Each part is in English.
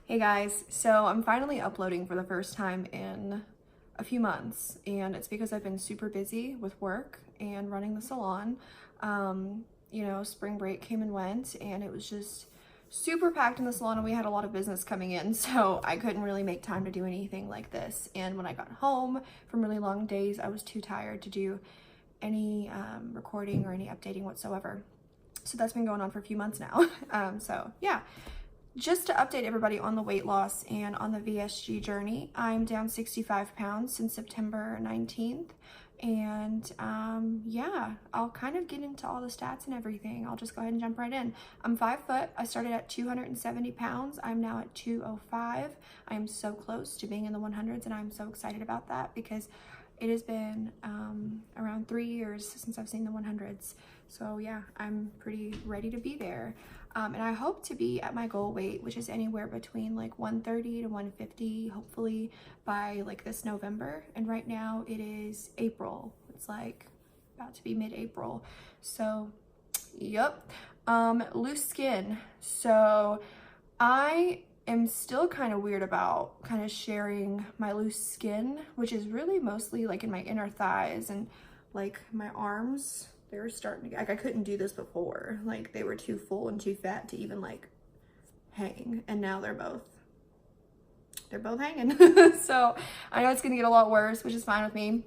Hey guys, so I'm finally uploading for the first time in a few months, and it's because I've been super busy with work and running the salon. Spring break came and went, and it was just super packed in the salon, and we had a lot of business coming in, so I couldn't really make time to do anything like this. And when I got home from really long days, I was too tired to do any recording or any updating whatsoever. So that's been going on for a few months now. So yeah. Just to update everybody on the weight loss and on the VSG journey, I'm down 65 pounds since September 19th. And yeah, I'll kind of get into all the stats and everything. I'll just go ahead and jump right in. I'm 5 foot. I started at 270 pounds. I'm now at 205. I am so close to being in the 100s, and I'm so excited about that because it has been around 3 years since I've seen the 100s. So yeah, I'm pretty ready to be there. And I hope to be at my goal weight, which is anywhere between like 130 to 150, hopefully by like this November. And right now it is April. It's like about to be mid-April. So, yep. Loose skin. So I am still kind of weird about kind of sharing my loose skin, which is really mostly like in my inner thighs and like my arms. They were starting to, like, I couldn't do this before. Like, they were too full and too fat to even like hang, and now they're both hanging. So I know it's gonna get a lot worse, which is fine with me.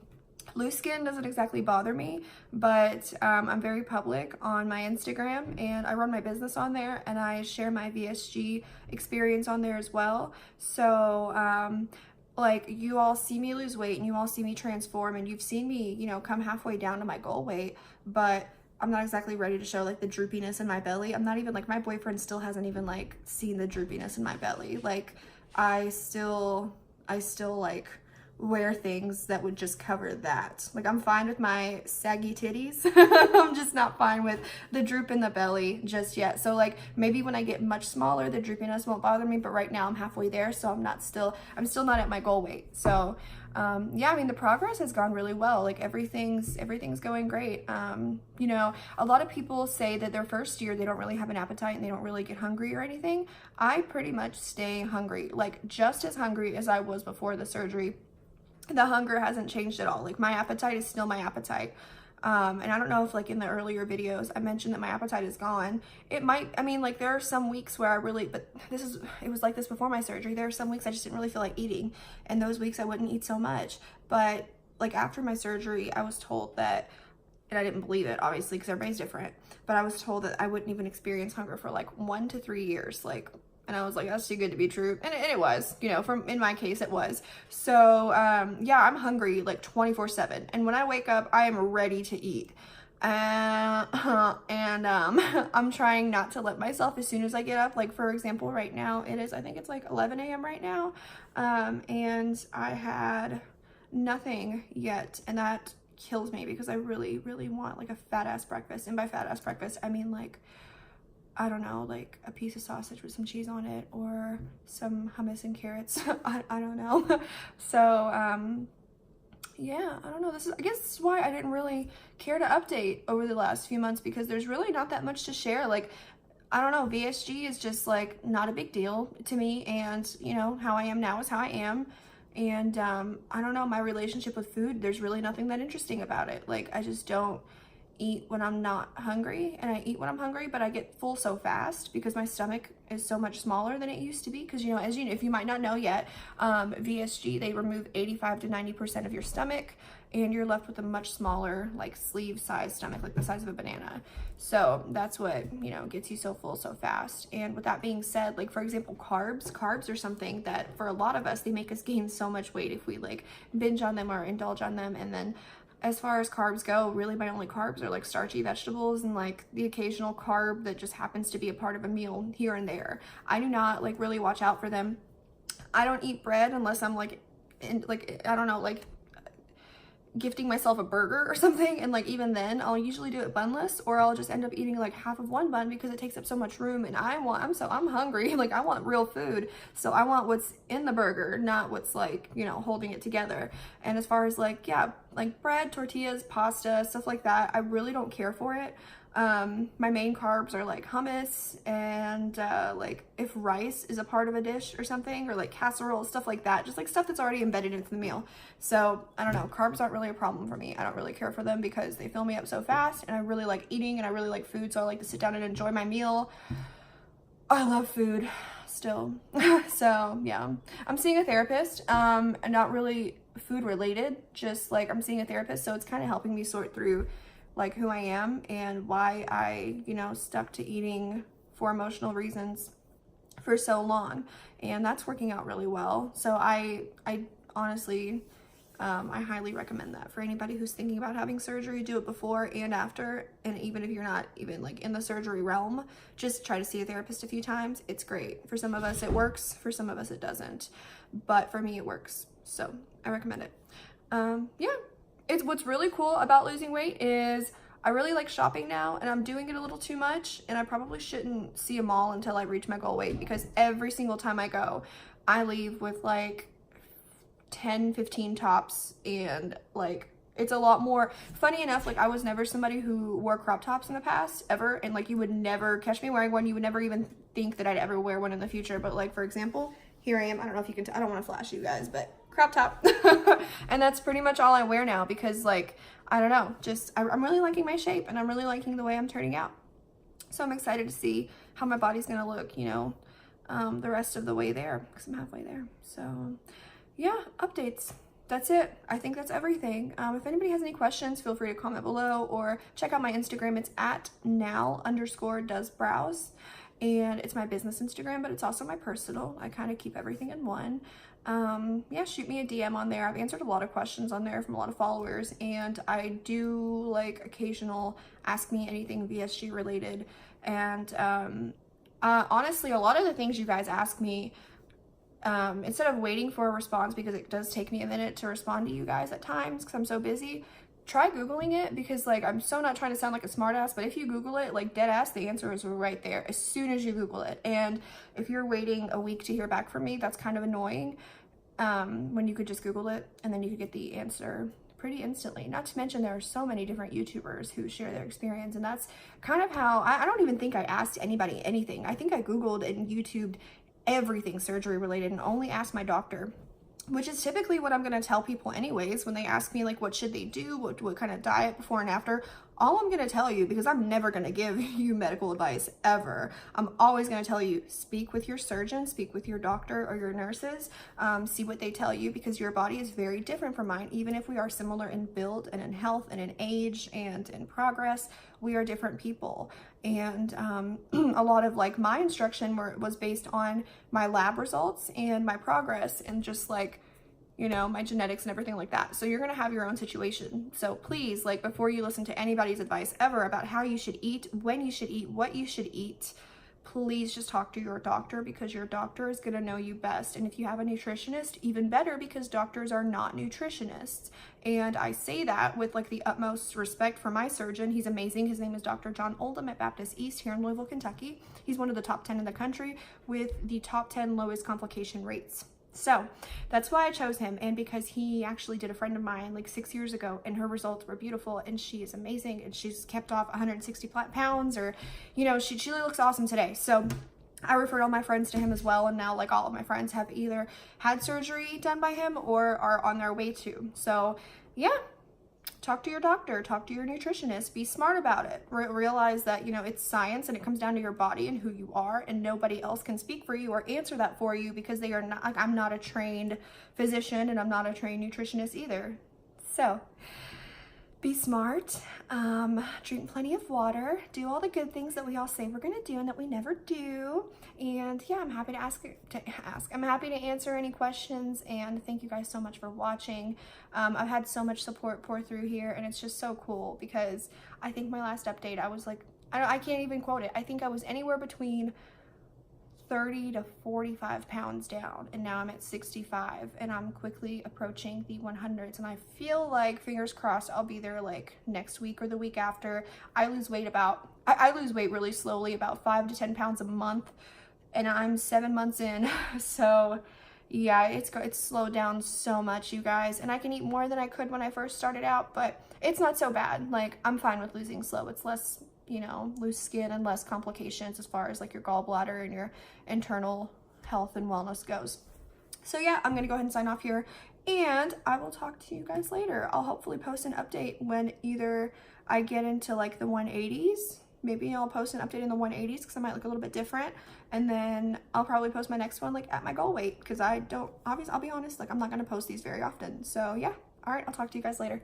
Loose skin doesn't exactly bother me, but I'm very public on my Instagram, and I run my business on there, and I share my VSG experience on there as well. So like, you all see me lose weight and you all see me transform, and you've seen me, you know, come halfway down to my goal weight, but I'm not exactly ready to show like the droopiness in my belly. I'm not even like, my boyfriend still hasn't even like seen the droopiness in my belly. Like, I still like wear things that would just cover that. Like, I'm fine with my saggy titties. I'm just not fine with the droop in the belly just yet. So like, maybe when I get much smaller, the droopiness won't bother me, but right now I'm halfway there, so I'm still not at my goal weight. So yeah, I mean, the progress has gone really well. Like, everything's going great. You know, a lot of people say that their first year they don't really have an appetite and they don't really get hungry or anything. I pretty much stay hungry, like just as hungry as I was before the surgery. The hunger hasn't changed at all. Like, my appetite is still my appetite. And I don't know if like in the earlier videos I mentioned that my appetite is gone. It might, I mean, like, there are some weeks where I really, but it was like this before my surgery. There are some weeks I just didn't really feel like eating, and those weeks I wouldn't eat so much. But like, after my surgery, I was told that, and I didn't believe it, obviously, because everybody's different, but I was told that I wouldn't even experience hunger for like 1 to 3 years. Like, and I was like, that's too good to be true. And it was, you know, in my case, it was. So, yeah, I'm hungry like 24/7. And when I wake up, I am ready to eat. I'm trying not to let myself as soon as I get up. Like, for example, right now I think it's like 11 a.m. right now. And I had nothing yet. And that kills me because I really, really want like a fat ass breakfast. And by fat ass breakfast, I mean like, I don't know, like a piece of sausage with some cheese on it, or some hummus and carrots. I don't know. So, yeah, I don't know. I guess this is why I didn't really care to update over the last few months, because there's really not that much to share. Like, I don't know, VSG is just like not a big deal to me, and you know, how I am now is how I am. And I don't know, my relationship with food, there's really nothing that interesting about it. Like, I just don't eat when I'm not hungry, and I eat when I'm hungry, but I get full so fast because my stomach is so much smaller than it used to be. Because, you know, as you know, if you might not know yet, VSG, they remove 85 to 90% of your stomach, and you're left with a much smaller, like sleeve size stomach, like the size of a banana. So that's what, you know, gets you so full so fast. And with that being said, like, for example, carbs are something that for a lot of us, they make us gain so much weight if we like binge on them or indulge on them. And then as far as carbs go, really my only carbs are like starchy vegetables and like the occasional carb that just happens to be a part of a meal here and there. I do not like really watch out for them. I don't eat bread unless I'm like, I don't know, like gifting myself a burger or something, and like even then I'll usually do it bunless, or I'll just end up eating like half of one bun because it takes up so much room, and I'm hungry. Like, I want real food, so I want what's in the burger, not what's like, you know, holding it together. And as far as like, yeah, like bread, tortillas, pasta, stuff like that, I really don't care for it. My main carbs are like hummus and like if rice is a part of a dish or something, or like casserole, stuff like that, just like stuff that's already embedded into the meal. So I don't know, carbs aren't really a problem for me. I don't really care for them because they fill me up so fast, and I really like eating and I really like food, so I like to sit down and enjoy my meal. I love food still. So yeah, I'm seeing a therapist, and not really food related, just like I'm seeing a therapist, so it's kind of helping me sort through like who I am and why I, you know, stuck to eating for emotional reasons for so long, and that's working out really well. So I honestly, I highly recommend that for anybody who's thinking about having surgery. Do it before and after, and even if you're not even like in the surgery realm, just try to see a therapist a few times. It's great. For some of us it works, for some of us it doesn't, but for me it works, so I recommend it. Yeah, it's what's really cool about losing weight is I really like shopping now, and I'm doing it a little too much, and I probably shouldn't see a mall until I reach my goal weight, because every single time I go, I leave with like 10, 15 tops, and like it's a lot more. Funny enough, like I was never somebody who wore crop tops in the past ever, and like you would never catch me wearing one. You would never even think that I'd ever wear one in the future. But like, for example, here I am. I don't know if you can I don't want to flash you guys, but crop top. And that's pretty much all I wear now, because like, I don't know, just I'm really liking my shape, and I'm really liking the way I'm turning out. So I'm excited to see how my body's gonna look, you know, the rest of the way there, because I'm halfway there. So yeah, updates. That's it. I think that's everything. If anybody has any questions, feel free to comment below or check out my Instagram. It's at nal_doesbrows, and it's my business Instagram, but it's also my personal. I kind of keep everything in one. Yeah, shoot me a DM on there. I've answered a lot of questions on there from a lot of followers, and I do like occasional ask me anything VSG related. And honestly, a lot of the things you guys ask me, instead of waiting for a response, because it does take me a minute to respond to you guys at times because I'm so busy, try Googling it, because like I'm so not trying to sound like a smartass, but if you Google it, like dead ass, the answer is right there as soon as you Google it. And if you're waiting a week to hear back from me, that's kind of annoying, when you could just Google it and then you could get the answer pretty instantly. Not to mention there are so many different YouTubers who share their experience, and that's kind of how I don't even think I asked anybody anything. I think I Googled and YouTubed everything surgery related and only asked my doctor, which is typically what I'm going to tell people anyways when they ask me like what should they do, what kind of diet before and after. All I'm going to tell you, because I'm never going to give you medical advice ever, I'm always going to tell you, speak with your surgeon, speak with your doctor or your nurses, see what they tell you, because your body is very different from mine. Even if we are similar in build and in health and in age and in progress, we are different people. And a lot of like my instruction was based on my lab results and my progress and just like, you know, my genetics and everything like that. So you're going to have your own situation. So please, like, before you listen to anybody's advice ever about how you should eat, when you should eat, what you should eat, please just talk to your doctor, because your doctor is going to know you best. And if you have a nutritionist, even better, because doctors are not nutritionists. And I say that with like the utmost respect for my surgeon. He's amazing. His name is Dr. John Oldham at Baptist East here in Louisville, Kentucky. He's one of the top 10 in the country with the top 10 lowest complication rates. So that's why I chose him, and because he actually did a friend of mine like 6 years ago, and her results were beautiful, and she is amazing, and she's kept off 160 pounds, or, you know, she looks awesome today. So I referred all my friends to him as well, and now like all of my friends have either had surgery done by him or are on their way to. So yeah, talk to your doctor, talk to your nutritionist, be smart about it. Realize that, you know, it's science and it comes down to your body and who you are, and nobody else can speak for you or answer that for you, because they are not, like, I'm not a trained physician and I'm not a trained nutritionist either. So be smart, drink plenty of water, do all the good things that we all say we're gonna do and that we never do. And yeah, I'm happy I'm happy to answer any questions, and thank you guys so much for watching. I've had so much support pour through here, and it's just so cool, because I think my last update, I was like, I can't even quote it. I think I was anywhere between 30 to 45 pounds down, and now I'm at 65, and I'm quickly approaching the 100s, and I feel like, fingers crossed, I'll be there like next week or the week after. I lose weight really slowly, about 5 to 10 pounds a month, and I'm 7 months in. So yeah, it's slowed down so much, you guys, and I can eat more than I could when I first started out, but it's not so bad. Like, I'm fine with losing slow. It's less you know, loose skin and less complications as far as like your gallbladder and your internal health and wellness goes. So yeah, I'm gonna go ahead and sign off here, and I will talk to you guys later. I'll hopefully post an update when either I get into like the 180s. Maybe I'll post an update in the 180s because I might look a little bit different. And then I'll probably post my next one like at my goal weight, because I don't, obviously, I'll be honest, like I'm not gonna post these very often. So yeah, all right, I'll talk to you guys later.